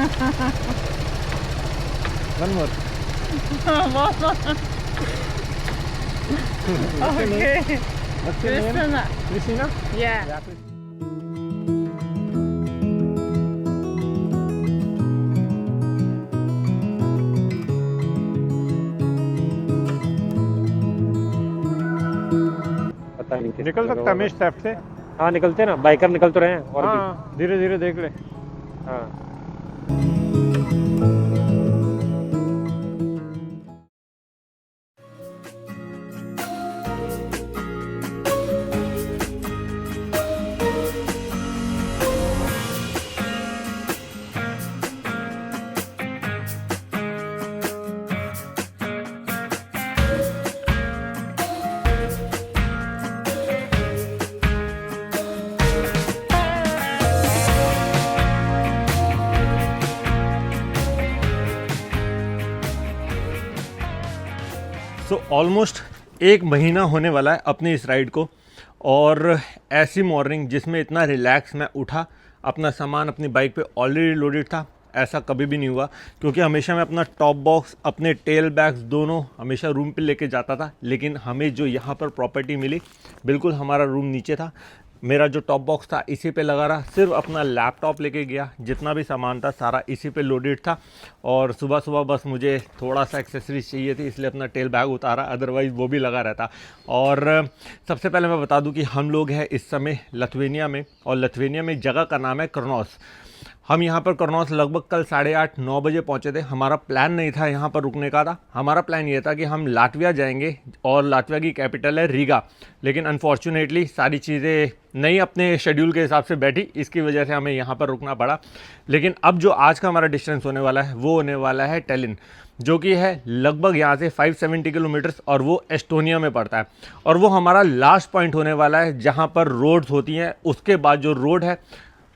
One more. Okay. What's your name? Christina. Christina? Yeah. Yeah, please. पता नहीं किस निकल जगह सकता है होगा। मैं स्टेप से? हाँ निकलते हैं ना, बाइकर निकल तो रहे हैं और भी। हाँ, धीरे धीरे देख ले। हाँ सो ऑलमोस्ट 1 महीना होने वाला है अपनी इस राइड को, और ऐसी मॉर्निंग जिसमें इतना रिलैक्स मैं उठा, अपना सामान अपनी बाइक पे ऑलरेडी लोडेड था, ऐसा कभी भी नहीं हुआ। क्योंकि हमेशा मैं अपना टॉप बॉक्स, अपने टेल बैग्स दोनों हमेशा रूम पे लेके जाता था, लेकिन हमें जो यहाँ पर प्रॉपर्टी मिली, बिल्कुल हमारा रूम नीचे था। मेरा जो टॉप बॉक्स था इसी पे लगा रहा, सिर्फ अपना लैपटॉप लेके गया, जितना भी सामान था सारा इसी पे लोडेड था। और सुबह सुबह बस मुझे थोड़ा सा एक्सेसरीज चाहिए थी, इसलिए अपना टेल बैग उतारा, अदरवाइज़ वो भी लगा रहता। और सबसे पहले मैं बता दूं कि हम लोग हैं इस समय लिथुआनिया में, और लिथुआनिया में जगह का नाम है कर्नोस। हम यहाँ पर कर्नोस लगभग कल 8:30-9 बजे पहुँचे थे। हमारा प्लान नहीं था यहाँ पर रुकने का था, हमारा प्लान ये था कि हम लातविया जाएंगे, और लातविया की कैपिटल है रीगा। लेकिन अनफॉर्चुनेटली सारी चीज़ें नहीं अपने शेड्यूल के हिसाब से बैठी, इसकी वजह से हमें यहाँ पर रुकना पड़ा। लेकिन अब जो आज का हमारा डिस्टेंस होने वाला है वो होने वाला है टेलिन, जो कि है लगभग यहाँ से 570 किलोमीटर्स, और वो एस्टोनिया में पड़ता है। और वो हमारा लास्ट पॉइंट होने वाला है जहाँ पर रोड्स होती हैं। उसके बाद जो रोड है,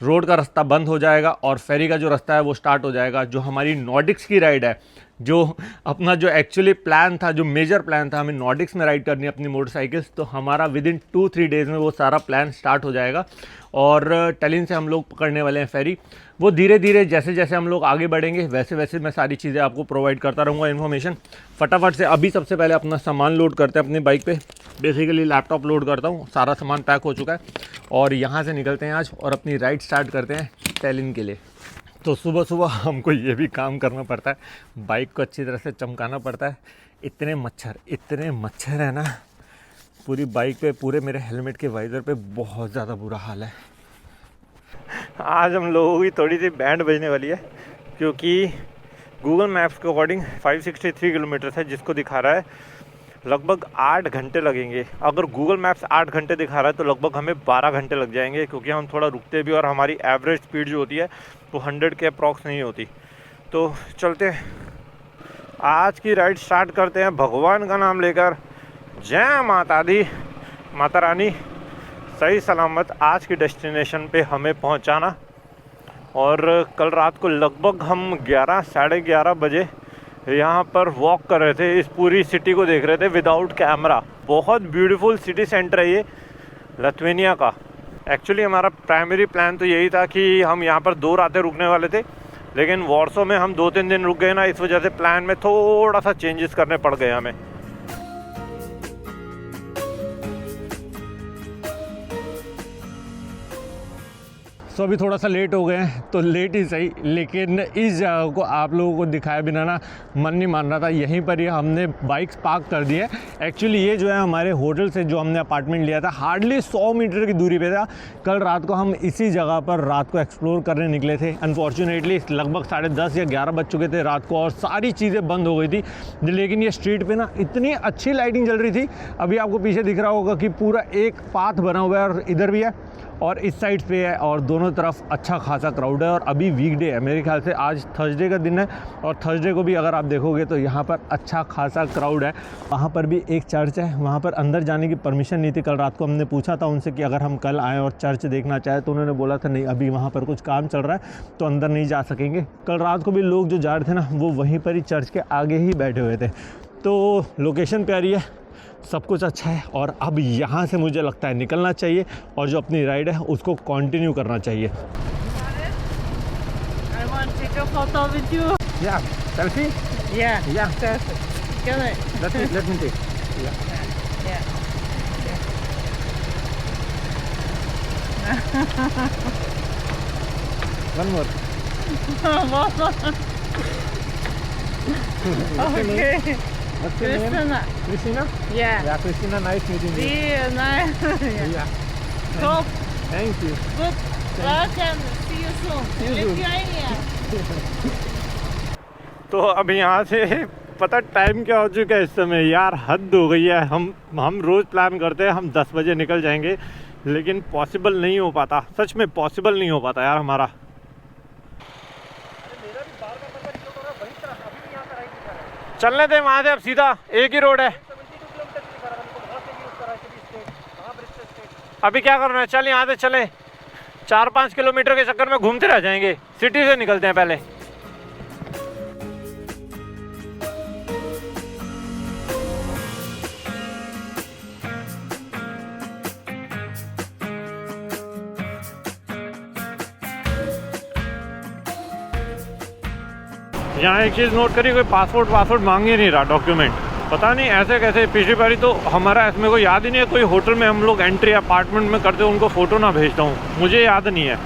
रोड का रास्ता बंद हो जाएगा और फेरी का जो रास्ता है वो स्टार्ट हो जाएगा। जो हमारी नॉर्डिक्स की राइड है, जो अपना जो एक्चुअली प्लान था, जो मेजर प्लान था, हमें नॉर्डिक्स में राइड करनी है अपनी मोटरसाइकिल्स, तो हमारा विदिन 2-3 डेज़ में वो सारा प्लान स्टार्ट हो जाएगा। और टेलिन से हम लोग पकड़ने वाले हैं फेरी। वो धीरे धीरे जैसे जैसे हम लोग आगे बढ़ेंगे वैसे वैसे मैं सारी चीज़ें आपको प्रोवाइड करता रहूँगा इन्फॉर्मेशन। फटाफट से अभी सबसे पहले अपना सामान लोड करते हैं अपनी बाइक पे। बेसिकली लैपटॉप लोड करता हूँ, सारा सामान पैक हो चुका है, और यहाँ से निकलते हैं आज और अपनी राइड स्टार्ट करते हैं टेलिन के लिए। तो सुबह सुबह हमको ये भी काम करना पड़ता है, बाइक को अच्छी तरह से चमकाना पड़ता है। इतने मच्छर है ना पूरी बाइक पे, पूरे मेरे हेलमेट के वाइज़र पे बहुत ज़्यादा बुरा हाल है। आज हम लोगों की थोड़ी सी बैंड बजने वाली है, क्योंकि गूगल मैप्स के अकॉर्डिंग 563 किलोमीटर है, जिसको दिखा रहा है लगभग 8 घंटे लगेंगे। अगर गूगल मैप्स 8 घंटे दिखा रहा है तो लगभग हमें 12 घंटे लग जाएंगे, क्योंकि हम थोड़ा रुकते भी, और हमारी एवरेज स्पीड जो होती है वो 100 के अप्रॉक्स नहीं होती। तो चलते हैं, आज की राइड स्टार्ट करते हैं भगवान का नाम लेकर। जय माता दी, माता रानी सही सलामत आज की डेस्टिनेशन पे हमें पहुंचाना। और कल रात को लगभग हम 11-11:30 बजे यहाँ पर वॉक कर रहे थे, इस पूरी सिटी को देख रहे थे विदाउट कैमरा। बहुत ब्यूटीफुल सिटी सेंटर है ये लिथुआनिया का। एक्चुअली हमारा प्राइमरी प्लान तो यही था कि हम यहाँ पर 2 रातें रुकने वाले थे, लेकिन वॉर्सो में हम 2-3 दिन रुक गए ना, इस वजह से प्लान में थोड़ा सा चेंजेस करने पड़ गए हमें। सो अभी थोड़ा सा लेट हो गए हैं, तो लेट ही सही, लेकिन इस जगह को आप लोगों को दिखाए बिना ना मन नहीं मान रहा था। यहीं पर ही हमने बाइक्स पार्क कर दी है। एक्चुअली ये जो है हमारे होटल से जो हमने अपार्टमेंट लिया था, हार्डली 100 मीटर की दूरी पे था। कल रात को हम इसी जगह पर रात को एक्सप्लोर करने निकले थे। अनफॉर्चुनेटली लगभग 10:30 या 11 बज चुके थे रात को, और सारी चीज़ें बंद हो गई थी। लेकिन ये स्ट्रीट पर ना इतनी अच्छी लाइटिंग जल रही थी। अभी आपको पीछे दिख रहा होगा कि पूरा एक पाथ बना हुआ है, और इधर भी है और इस साइड पे है, और दोनों तरफ अच्छा खासा क्राउड है। और अभी वीकडे है, मेरे ख्याल से आज थर्सडे का दिन है, और थर्सडे को भी अगर आप देखोगे तो यहाँ पर अच्छा खासा क्राउड है। वहाँ पर भी एक चर्च है, वहाँ पर अंदर जाने की परमिशन नहीं थी। कल रात को हमने पूछा था उनसे कि अगर हम कल आएँ और चर्च देखना चाहें, तो उन्होंने बोला था नहीं, अभी वहाँ पर कुछ काम चल रहा है तो अंदर नहीं जा सकेंगे। कल रात को भी लोग जो जा रहे थे ना, वो वहीं पर ही चर्च के आगे ही बैठे हुए थे। तो लोकेशन प्यारी है, सब कुछ अच्छा है, और अब यहाँ से मुझे लगता है निकलना चाहिए, और जो अपनी राइड है उसको कंटिन्यू करना चाहिए। I want to take a photo with you? Yeah, selfie? Yeah. Yeah. Perfect. Can I? Let me take. Yeah. Yeah. One more. Okay. What's your name? Christina. Christina? Yeah. Yeah, Christina, nice meeting you. See, nice. Yeah. Yeah. Cool. Thank you. Good. Welcome. See you soon. See you soon. Lithuania. तो अब यहाँ से पता time क्या हो चुका है इस समय यार, हद हो गई है। हम रोज़ प्लान करते हैं हम 10 बजे निकल जाएंगे, लेकिन पॉसिबल नहीं हो पाता, सच में पॉसिबल नहीं हो पाता यार हमारा। चलने दे वहाँ से, अब सीधा एक ही रोड है। अभी क्या करना है, चल यहाँ से चले, 4-5 किलोमीटर के चक्कर में घूमते रह जाएंगे। सिटी से निकलते हैं पहले। यहाँ एक चीज़ नोट करी, कोई पासपोर्ट मांग ही नहीं रहा, डॉक्यूमेंट। पता नहीं ऐसे कैसे। पिछली बारी तो हमारा इसमें कोई याद ही नहीं है, कोई होटल में हम लोग एंट्री अपार्टमेंट में करते उनको फ़ोटो ना भेजता हूँ, मुझे याद नहीं है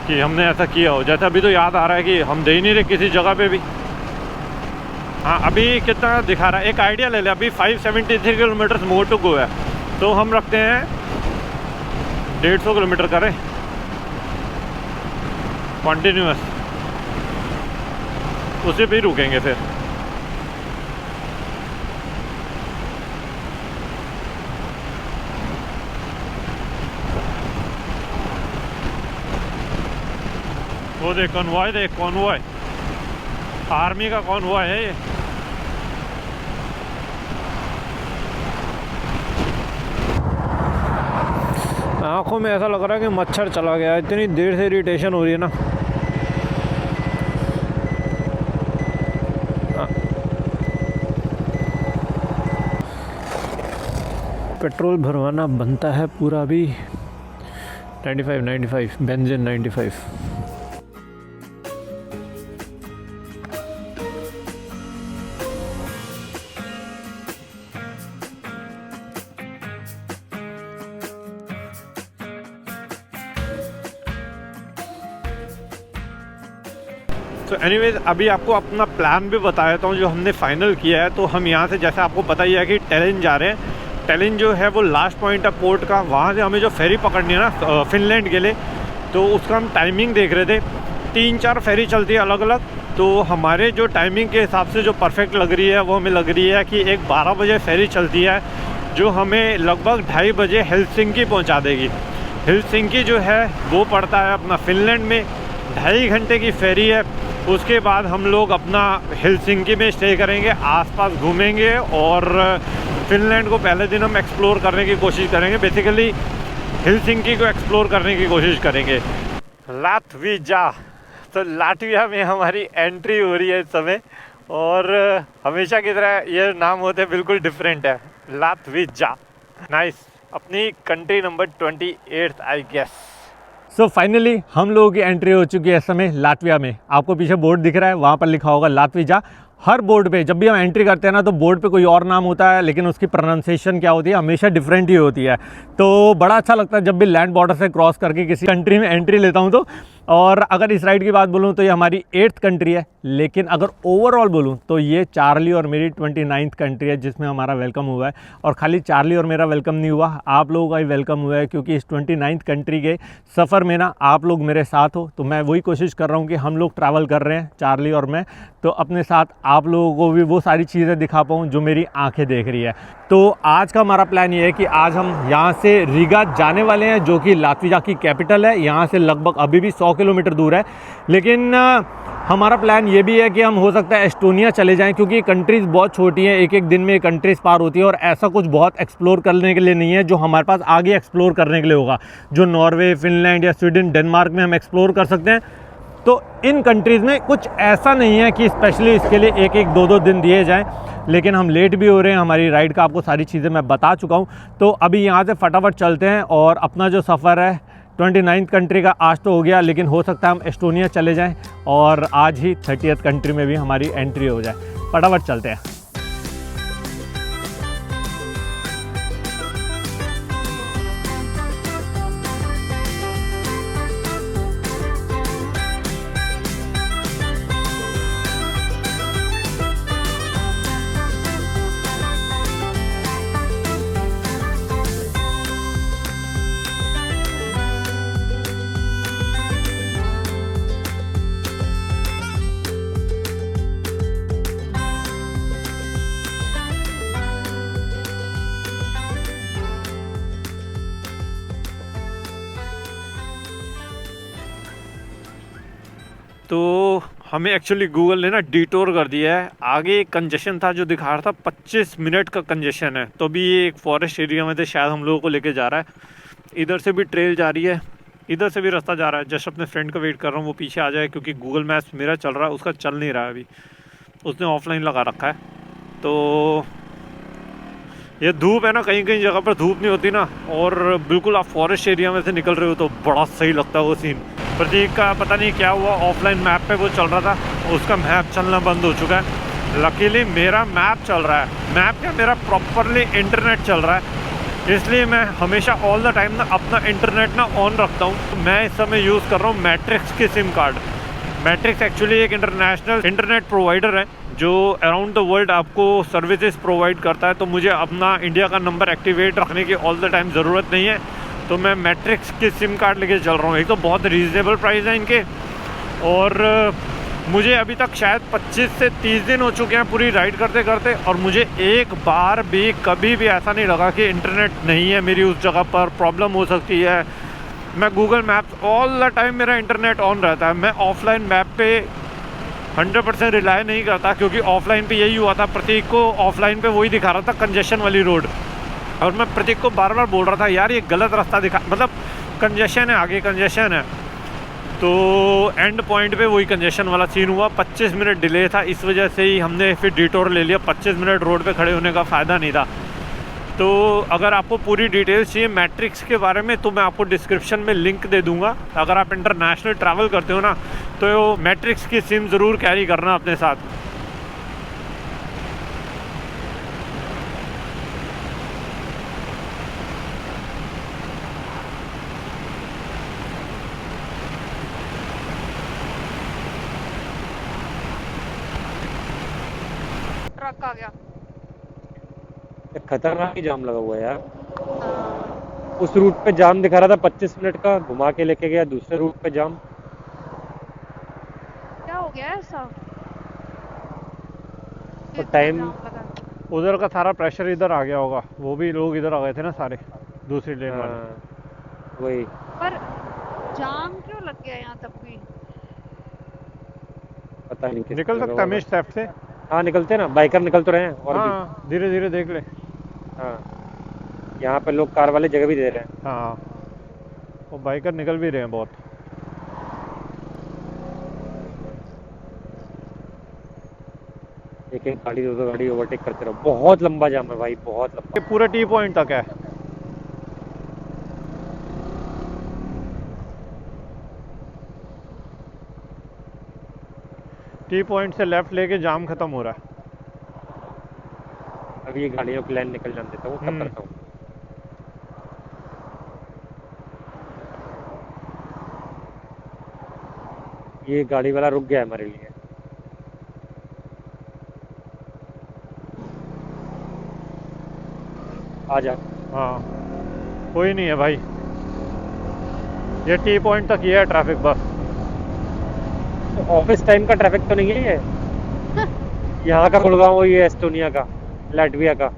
कि हमने ऐसा किया हो। जैसे अभी तो याद आ रहा है कि हम दे ही नहीं रहे किसी जगह पे भी। हाँ, अभी कितना दिखा रहा है, एक आइडिया ले ले। अभी 573 किलोमीटर मोर टू गो है, तो हम रखते हैं 150 किलोमीटर करें कॉन्टीन्यूअस, उसी पे ही रुकेंगे फिर। वो देख कॉन्वॉय आर्मी का कॉन्वॉय है ये। आंखों में ऐसा लग रहा है कि मच्छर चला गया, इतनी देर से इरिटेशन हो रही है ना। पेट्रोल भरवाना बनता है पूरा अभी 95 बेंजीन 95। तो एनीवेज अभी आपको अपना प्लान भी बता देता हूँ जो हमने फाइनल किया है। तो हम यहाँ से, जैसे आपको पता ही है कि टेलिन जा रहे हैं। टेलिन जो है वो लास्ट पॉइंट है पोर्ट का, वहाँ से हमें जो फेरी पकड़नी है ना फिनलैंड के लिए, तो उसका हम टाइमिंग देख रहे थे। 3-4 फेरी चलती है अलग अलग, तो हमारे जो टाइमिंग के हिसाब से जो परफेक्ट लग रही है वो हमें लग रही है कि एक 12 बजे फेरी चलती है जो हमें लगभग 2:30 बजे हेलसिंकी पहुँचा देगी। हेलसिंकी जो है वो पड़ता है अपना फिनलैंड में, 2.5 घंटे की फेरी है। उसके बाद हम लोग अपना हेलसिंकी में स्टे करेंगे, आसपास घूमेंगे और फिनलैंड को पहले दिन हम एक्सप्लोर करने की कोशिश करेंगे। बेसिकली हेलसिंकी को एक्सप्लोर करने की कोशिश करेंगे। लात्विया, तो लाटविया में हमारी एंट्री हो रही है इस समय, और हमेशा की तरह ये नाम होते बिल्कुल डिफरेंट है, लात्विया। नाइस, अपनी country number 28 I guess. So finally हम लोगों की एंट्री हो चुकी है इस समय लाटविया में। आपको पीछे बोर्ड दिख रहा है, वहाँ पर लिखा होगा लात्विया। हर बोर्ड पे जब भी हम एंट्री करते हैं ना, तो बोर्ड पे कोई और नाम होता है, लेकिन उसकी प्रोनाउंसिएशन क्या होती है, हमेशा डिफरेंट ही होती है। तो बड़ा अच्छा लगता है जब भी लैंड बॉर्डर से क्रॉस करके किसी कंट्री में एंट्री लेता हूँ तो। और अगर इस राइड की बात बोलूँ तो ये हमारी 8th कंट्री है, लेकिन अगर ओवरऑल बोलूँ तो ये चार्ली और मेरी 29th कंट्री है जिसमें हमारा वेलकम हुआ है। और खाली चार्ली और मेरा वेलकम नहीं हुआ, आप लोगों का ही वेलकम हुआ है, क्योंकि इस 29th कंट्री के सफ़र में ना आप लोग मेरे साथ हो। तो मैं वही कोशिश कर रहा हूँ कि हम लोग ट्रैवल कर रहे हैं, चार्ली और मैं, तो अपने साथ आप लोगों को भी वो सारी चीज़ें दिखा पाऊँ जो मेरी आँखें देख रही है। तो आज का हमारा प्लान ये है कि आज हम यहाँ से रीगा जाने वाले हैं, जो कि लात्विया की कैपिटल है। यहाँ से लगभग अभी भी 100 किलोमीटर दूर है, लेकिन हमारा प्लान ये भी है कि हम हो सकता है एस्टोनिया चले जाएं, क्योंकि कंट्रीज़ बहुत छोटी हैं, एक दिन में कंट्रीज़ पार होती है, और ऐसा कुछ बहुत एक्सप्लोर करने के लिए नहीं है जो हमारे पास आगे एक्सप्लोर करने के लिए होगा, जो नॉर्वे, फिनलैंड या स्वीडन, डेनमार्क में हम एक्सप्लोर कर सकते हैं। तो इन कंट्रीज़ में कुछ ऐसा नहीं है कि स्पेशली इसके लिए 1-1, 2-2 दिन दिए जाएं। लेकिन हम लेट भी हो रहे हैं, हमारी राइड का आपको सारी चीज़ें मैं बता चुका हूँ। तो अभी यहाँ से फटाफट चलते हैं और अपना जो सफ़र है 29th कंट्री का आज तो हो गया, लेकिन हो सकता है हम एस्टोनिया चले जाएं और आज ही 30th कंट्री में भी हमारी एंट्री हो जाए। फटाफट चलते हैं। तो हमें एक्चुअली गूगल ने ना डिटोर कर दिया है। आगे एक कंजेशन था जो दिखा रहा था 25 मिनट का कंजेशन है, तो अभी ये एक फॉरेस्ट एरिया में थे, शायद हम लोगों को लेके जा रहा है। इधर से भी ट्रेल जा रही है, इधर से भी रास्ता जा रहा है। जस्ट अपने फ्रेंड का वेट कर रहा हूँ वो पीछे आ जाए, क्योंकि गूगल मैप्स मेरा चल रहा है, उसका चल नहीं रहा है अभी, उसने ऑफलाइन लगा रखा है। तो ये धूप है ना, कहीं कहीं जगह पर धूप नहीं होती ना, और बिल्कुल आप फॉरेस्ट एरिया में से निकल रहे हो तो बड़ा सही लगता है वो सीन। प्रतीक का पता नहीं क्या हुआ, ऑफलाइन मैप पे वो चल रहा था, उसका मैप चलना बंद हो चुका है। लकीली मेरा मैप चल रहा है, मैप क्या मेरा प्रॉपरली इंटरनेट चल रहा है, इसलिए मैं हमेशा ऑल द टाइम ना अपना इंटरनेट ना ऑन रखता हूँ। तो मैं इस समय यूज़ कर रहा हूँ मैट्रिक्स के सिम कार्ड। मैट्रिक्स एक्चुअली एक इंटरनेशनल इंटरनेट प्रोवाइडर है जो अराउंड द वर्ल्ड आपको सर्विसेज प्रोवाइड करता है। तो मुझे अपना इंडिया का नंबर एक्टिवेट रखने की ऑल द टाइम ज़रूरत नहीं है, तो मैं मैट्रिक्स के सिम कार्ड लेके चल रहा हूँ। एक तो बहुत रीज़नेबल प्राइस है इनके, और मुझे अभी तक शायद 25 से 30 दिन हो चुके हैं पूरी राइड करते करते, और मुझे एक बार भी कभी भी ऐसा नहीं लगा कि इंटरनेट नहीं है मेरी उस जगह पर, प्रॉब्लम हो सकती है। मैं Google maps all the time मेरा इंटरनेट ऑन रहता है। मैं ऑफलाइन मैप पे 100% रिलाई नहीं करता, क्योंकि ऑफलाइन पे यही हुआ था। प्रतीक को ऑफलाइन पे वही दिखा रहा था, कंजेशन वाली रोड, और मैं प्रतीक को बार बार बोल रहा था यार ये गलत रास्ता दिखा, मतलब कंजेशन है, आगे कंजेशन है। तो एंड पॉइंट पे वही कंजेशन वाला सीन हुआ। 25 मिनट डिले था, इस वजह से ही हमने फिर डिटोर ले लिया। 25 मिनट रोड पे खड़े होने का फ़ायदा नहीं था। तो अगर आपको पूरी डिटेल्स चाहिए मैट्रिक्स के बारे में तो मैं आपको डिस्क्रिप्शन में लिंक दे दूंगा। अगर आप इंटरनेशनल ट्रैवल करते हो ना तो मैट्रिक्स की सिम ज़रूर कैरी करना अपने साथ। ट्रक आ गया। खतरनाक ही जाम लगा हुआ है यार। उस रूट पे जाम दिखा रहा था 25 मिनट का, घुमा के लेके गया दूसरे रूट पे जाम। क्या हो गया ऐसा? तो टाइम उधर का सारा प्रेशर इधर आ गया होगा, वो भी लोग इधर आ गए थे ना सारे दूसरी लेन वाले। वही पर जाम क्यों लग गया यहाँ तक भी? पता नहीं किस निकल सकता है मिस लेफ्ट से। हाँ निकलते हैं ना, बाइकर निकल तो रहे हैं। और हाँ धीरे धीरे देख ले। हाँ यहाँ पे लोग कार वाले जगह भी दे रहे हैं। हाँ वो बाइकर निकल भी रहे हैं बहुत। एक एक गाड़ी दो गाड़ी ओवरटेक करते रहो। बहुत लंबा जाम है भाई, बहुत लंबा। ये पूरे टी पॉइंट तक है। टी पॉइंट से लेफ्ट लेके जाम खत्म हो रहा है। अभी ये गाड़ियों की लाइन निकल जाने देता हूँ, तब करता हूँ। ये गाड़ी वाला रुक गया है हमारे लिए। आ जा। हाँ कोई नहीं है भाई, ये टी पॉइंट तक ही है ट्रैफिक बस। ऑफिस टाइम का ट्रैफिक तो नहीं है ये? यहाँ का गुड़गांव, ये एस्टोनिया का, लाटविया का।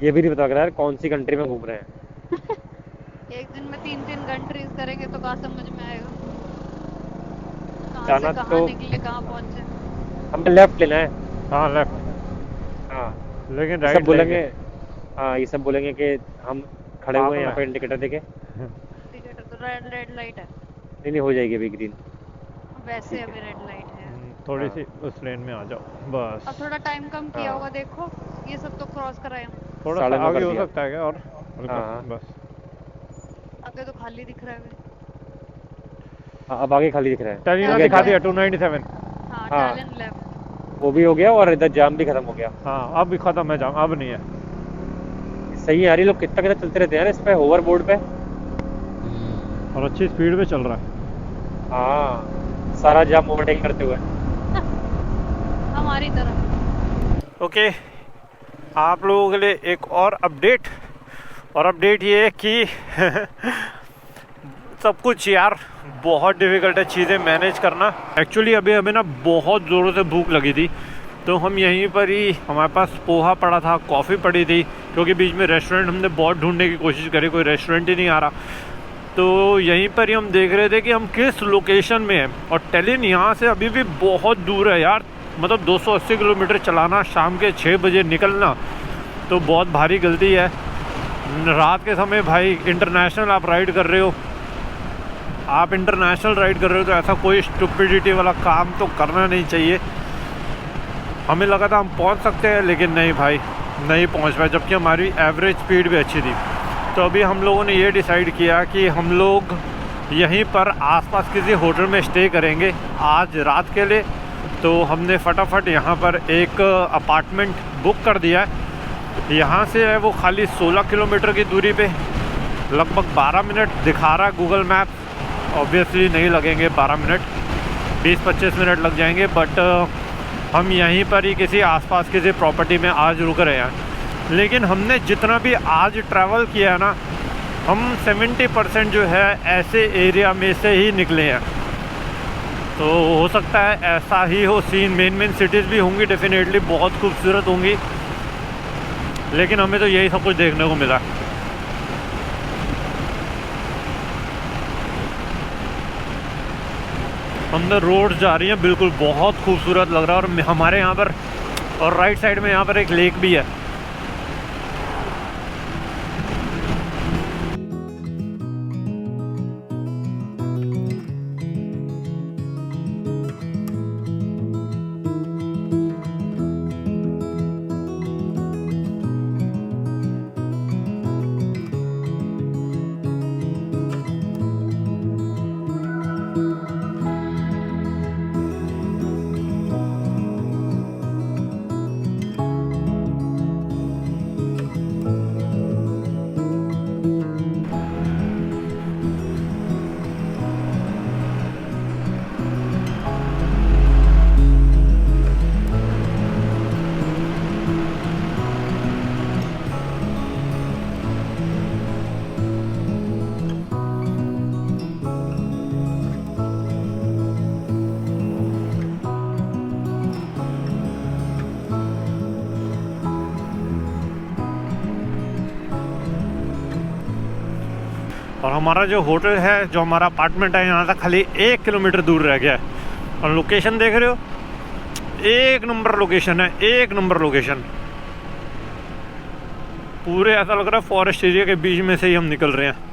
ये भी नहीं पता लग रहा है कौन सी कंट्री में घूम रहे हैं। एक दिन में 3-3 कंट्रीज करेंगे तो कहाँ समझ में आएगा कहाँ जाना से कहाँ तो निकले कहाँ पहुँचे। हमें लेफ्ट लेना है। हाँ लेफ्ट। हाँ लेकिन सब राइट बोलेंगे। हाँ ये सब बोलेंगे कि हम खड़े हुए हैं यहाँ में। पे इंडिकेटर देके। इंडिकेटर तो रेड लाइट है। नहीं हो जाएगी अभी ग्रीन। वैसे अभी रेड लाइट है। थोड़ी हाँ। सी उस लेन में आ जाओ बस। अब थोड़ा टाइम कम किया हाँ। होगा, देखो ये सब तो क्रॉस कराए हम। थोड़ा सा 9:30 आगे कर हो दिया। सकता है क्या और हल्का हाँ। बस। आगे तो खाली दिख रहा है मुझे। हाँ, अब आगे खाली दिख रहा है। टर्मिनल हो गया दिखा जाम। दिया 297। हाँ हाँ। Talent lab. वो भी हो गया और इधर जाम भी खत्म हो गया। हाँ अब भी खत्म है जाम, अब नहीं है। सही है यार, ये लोग कितना कितना चलते रहते हैं यार इस पे, ओवरबोर्ड पे। और अच्छी स्पीड पे चल रहा है। हाँ, सारा जाम ओवरटेक करते हुए। हमारी तरफ। ओके, आप लोगों के लिए एक और अपडेट, और अपडेट ये है कि सब कुछ यार बहुत डिफ़िकल्ट है चीज़ें मैनेज करना। एक्चुअली अभी हमें ना बहुत ज़ोरों से भूख लगी थी, तो हम यहीं पर ही, हमारे पास पोहा पड़ा था, कॉफ़ी पड़ी थी, क्योंकि बीच में रेस्टोरेंट हमने बहुत ढूंढने की कोशिश करी, कोई रेस्टोरेंट ही नहीं आ रहा। तो यहीं पर ही हम देख रहे थे कि हम किस लोकेशन में हैं। और टेलिन यहाँ से अभी भी बहुत दूर है यार, मतलब 280 किलोमीटर चलाना, शाम के 6 बजे निकलना, तो बहुत भारी गलती है। रात के समय भाई इंटरनेशनल आप राइड कर रहे हो, आप इंटरनेशनल राइड कर रहे हो, तो ऐसा कोई स्टुपिडिटी वाला काम तो करना नहीं चाहिए। हमें लगा था हम पहुंच सकते हैं, लेकिन नहीं भाई, नहीं पहुंच पाए, जबकि हमारी एवरेज स्पीड भी अच्छी थी। तो अभी हम लोगों ने ये डिसाइड किया कि हम लोग यहीं पर आसपास किसी होटल में स्टे करेंगे आज रात के लिए। तो हमने फटाफट यहाँ पर एक अपार्टमेंट बुक कर दिया है। यहाँ से है वो खाली 16 किलोमीटर की दूरी पे, लगभग 12 मिनट दिखा रहा है गूगल मैप। ऑब्वियसली नहीं लगेंगे 12 मिनट, 20-25 मिनट लग जाएंगे, बट हम यहीं पर ही किसी आसपास किसी प्रॉपर्टी में आज रुक रहे हैं। लेकिन हमने जितना भी आज ट्रैवल किया है ना, हम 70% जो है ऐसे एरिया में से ही निकले हैं। तो हो सकता है ऐसा ही हो सीन। मेन सिटीज़ भी होंगी डेफिनेटली, बहुत खूबसूरत होंगी, लेकिन हमें तो यही सब कुछ देखने को मिला। अंदर रोड जा रही हैं, बिल्कुल बहुत खूबसूरत लग रहा है। और हमारे यहाँ पर, और राइट साइड में यहाँ पर एक लेक भी है। और हमारा जो होटल है, जो हमारा अपार्टमेंट है, यहाँ से खाली 1 किलोमीटर दूर रह गया है। और लोकेशन देख रहे हो, 1 नंबर लोकेशन है, 1 नंबर लोकेशन। पूरे ऐसा लग रहा है फॉरेस्ट एरिया के बीच में से ही हम निकल रहे हैं।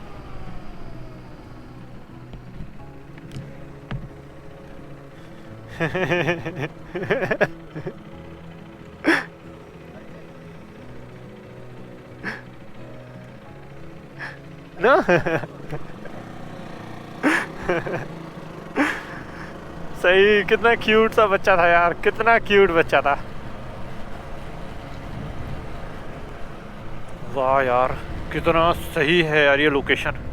ना सही, कितना क्यूट सा बच्चा था यार, कितना क्यूट बच्चा था। वाह यार, कितना सही है यार ये लोकेशन।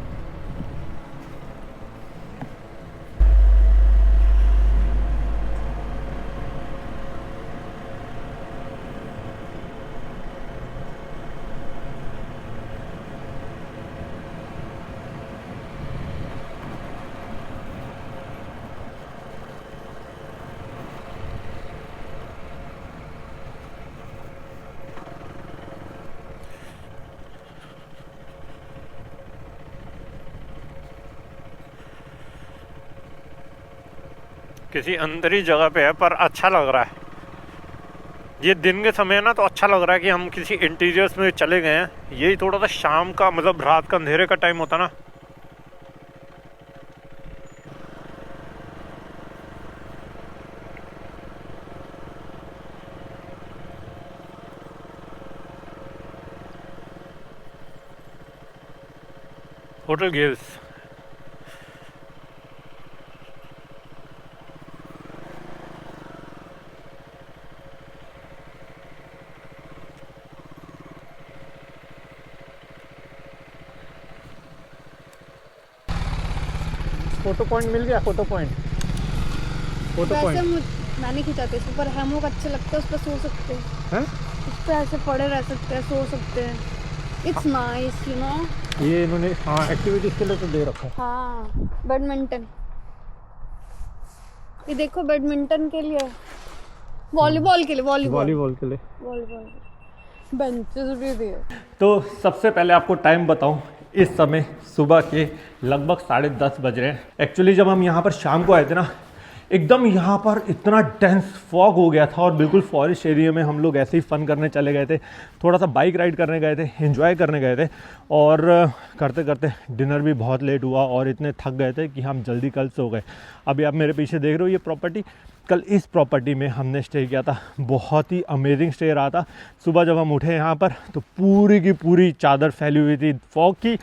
किसी अंदर जगह पे है, पर अच्छा लग रहा है। ये दिन के समय है ना, तो अच्छा लग रहा है कि हम किसी इंटीरियर्स में चले गए हैं। यही थोड़ा सा शाम का, मतलब रात का अंधेरे का टाइम होता ना, होटल गिव्स। फोटो पॉइंट मिल गया, फोटो पॉइंट, फोटो वैसे पॉइंट मैंने खिंचाते इस पर हैमॉक अच्छे लगते हैं, उस पर सो सकते हैं, है। उस पर ऐसे पड़े रह सकते हैं, सो सकते हैं। It's nice you know. ये इन्होंने हाँ एक्टिविटीज के लिए तो दे रखा है। हाँ बैडमिंटन, ये देखो बैडमिंटन के लिए, वॉलीबॉल के लिए, वॉलीबॉल के लिए वॉलीबॉल बेंचेस भी दिए। तो सबसे पहले आपको टाइम बताऊं, इस समय सुबह के लगभग 10:30 बज रहे हैं। एक्चुअली जब हम यहाँ पर शाम को आए थे ना, एकदम यहाँ पर इतना डेंस फॉग हो गया था और बिल्कुल फॉरेस्ट एरिया में हम लोग ऐसे ही फ़न करने चले गए थे, थोड़ा सा बाइक राइड करने गए थे, एंजॉय करने गए थे और करते करते डिनर भी बहुत लेट हुआ और इतने थक गए थे कि हम जल्दी कल सो गए। अभी आप मेरे पीछे देख रहे हो ये प्रॉपर्टी, कल इस प्रॉपर्टी में हमने स्टे किया था, बहुत ही अमेजिंग स्टे रहा था। सुबह जब हम उठे यहाँ पर तो पूरी की पूरी चादर फैली हुई थी फॉग की,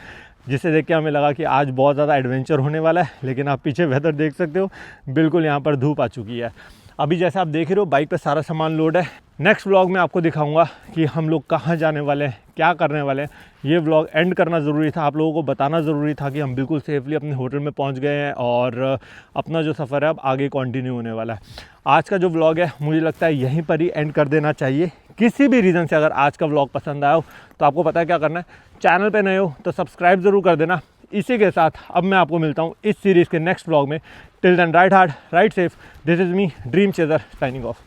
जिसे देख के हमें लगा कि आज बहुत ज़्यादा एडवेंचर होने वाला है। लेकिन आप पीछे वेदर देख सकते हो, बिल्कुल यहाँ पर धूप आ चुकी है। अभी जैसे आप देख रहे हो बाइक पे सारा सामान लोड है। नेक्स्ट व्लॉग में आपको दिखाऊंगा कि हम लोग कहाँ जाने वाले हैं, क्या करने वाले हैं। ये व्लॉग एंड करना ज़रूरी था, आप लोगों को बताना ज़रूरी था कि हम बिल्कुल सेफली अपने होटल में पहुँच गए हैं और अपना जो सफ़र है अब आगे कंटिन्यू होने वाला है। आज का जो व्लॉग है मुझे लगता है यहीं पर ही एंड कर देना चाहिए। किसी भी रीज़न से अगर आज का व्लॉग पसंद आया हो तो आपको पता है क्या करना है, चैनल पे नए हो तो सब्सक्राइब ज़रूर कर देना। इसी के साथ अब मैं आपको मिलता हूँ इस सीरीज़ के नेक्स्ट व्लॉग में। Till then ride hard, ride safe, this is me dream chaser signing of.